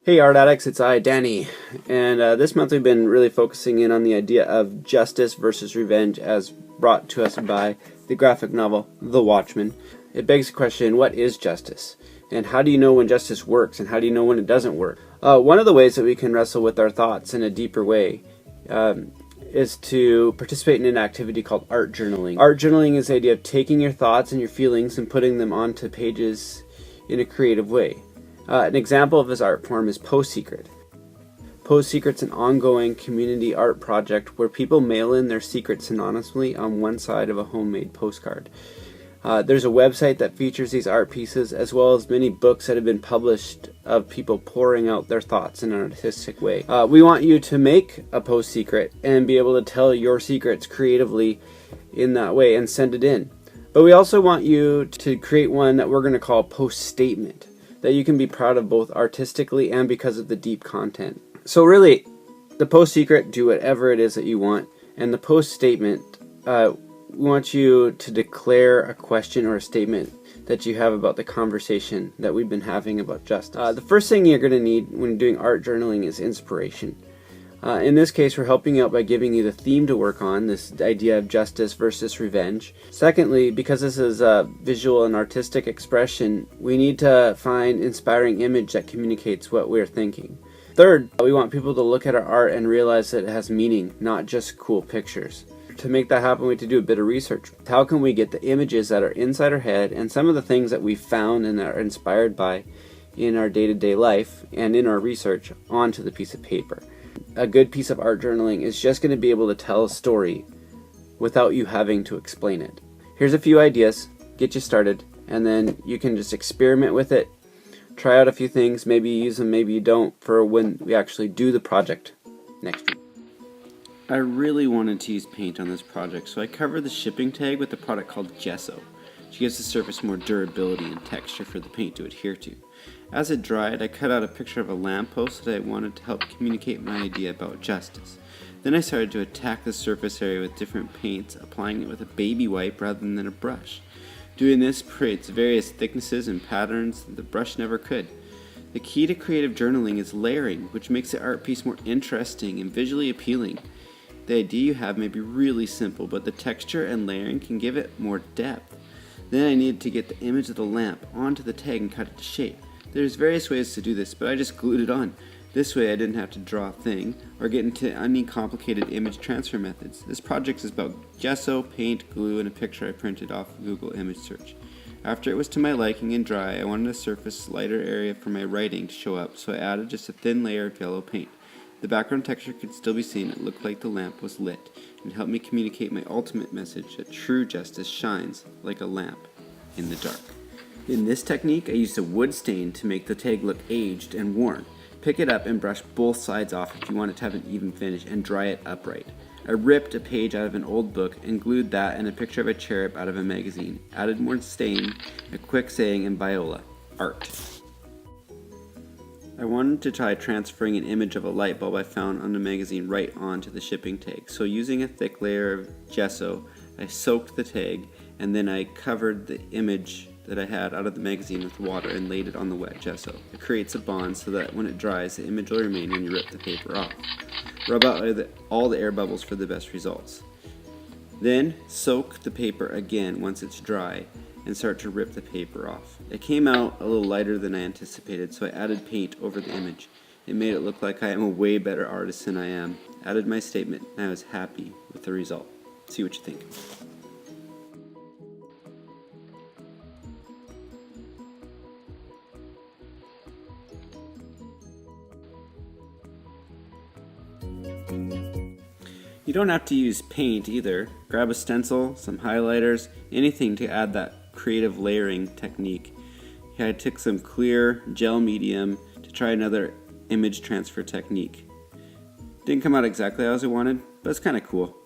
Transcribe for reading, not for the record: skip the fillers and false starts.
Hey Art Addicts, it's Danny, and this month we've been really focusing in on the idea of justice versus revenge as brought to us by the graphic novel The Watchmen. It begs the question, what is justice? And how do you know when justice works, and how do you know when it doesn't work? One of the ways that we can wrestle with our thoughts in a deeper way is to participate in an activity called art journaling. Art journaling is the idea of taking your thoughts and your feelings and putting them onto pages in a creative way. An example of this art form is Post Secret. Post Secret's an ongoing community art project where people mail in their secrets anonymously on one side of a homemade postcard. There's a website that features these art pieces, as well as many books that have been published of people pouring out their thoughts in an artistic way. We want you to make a Post Secret and be able to tell your secrets creatively in that way and send it in. But we also want you to create one that we're going to call Post Statement, that you can be proud of both artistically and because of the deep content. So really, the Post Secret, do whatever it is that you want, and the Post Statement, we want you to declare a question or a statement that you have about the conversation that we've been having about justice. The first thing you're going to need when doing art journaling is inspiration. In this case, we're helping out by giving you the theme to work on, this idea of justice versus revenge. Secondly, because this is a visual and artistic expression, we need to find an inspiring image that communicates what we're thinking. Third, we want people to look at our art and realize that it has meaning, not just cool pictures. To make that happen, we have to do a bit of research. How can we get the images that are inside our head and some of the things that we found and are inspired by in our day-to-day life and in our research onto the piece of paper? A good piece of art journaling is just going to be able to tell a story without you having to explain it. Here's a few ideas, get you started, and then you can just experiment with it, try out a few things, maybe you use them, maybe you don't, for when we actually do the project next week. I really wanted to use paint on this project, so I covered the shipping tag with a product called Gesso, which gives the surface more durability and texture for the paint to adhere to. As it dried, I cut out a picture of a lamppost that I wanted to help communicate my idea about justice. Then I started to attack the surface area with different paints, applying it with a baby wipe rather than a brush. Doing this creates various thicknesses and patterns that the brush never could. The key to creative journaling is layering, which makes the art piece more interesting and visually appealing. The idea you have may be really simple, but the texture and layering can give it more depth. Then I needed to get the image of the lamp onto the tag and cut it to shape. There's various ways to do this, but I just glued it on. This way I didn't have to draw a thing or get into any complicated image transfer methods. This project is about gesso, paint, glue, and a picture I printed off Google image search. After it was to my liking and dry, I wanted a surface lighter area for my writing to show up, so I added just a thin layer of yellow paint. The background texture could still be seen. It looked like the lamp was lit, and helped me communicate my ultimate message that true justice shines like a lamp in the dark. In this technique, I used a wood stain to make the tag look aged and worn. Pick it up and brush both sides off if you want it to have an even finish, and dry it upright. I ripped a page out of an old book and glued that and a picture of a cherub out of a magazine. Added more stain, a quick saying, and Biola, art. I wanted to try transferring an image of a light bulb I found on the magazine right onto the shipping tag. So using a thick layer of gesso, I soaked the tag, and then I covered the image that I had out of the magazine with water and laid it on the wet gesso. It creates a bond so that when it dries, the image will remain when you rip the paper off. Rub out all the air bubbles for the best results. Then soak the paper again once it's dry and start to rip the paper off. It came out a little lighter than I anticipated, so I added paint over the image. It made it look like I am a way better artist than I am. Added my statement, and I was happy with the result. See what you think. You don't have to use paint either. Grab a stencil, some highlighters, anything to add that creative layering technique. Here I took some clear gel medium to try another image transfer technique. Didn't come out exactly as I wanted, but it's kind of cool.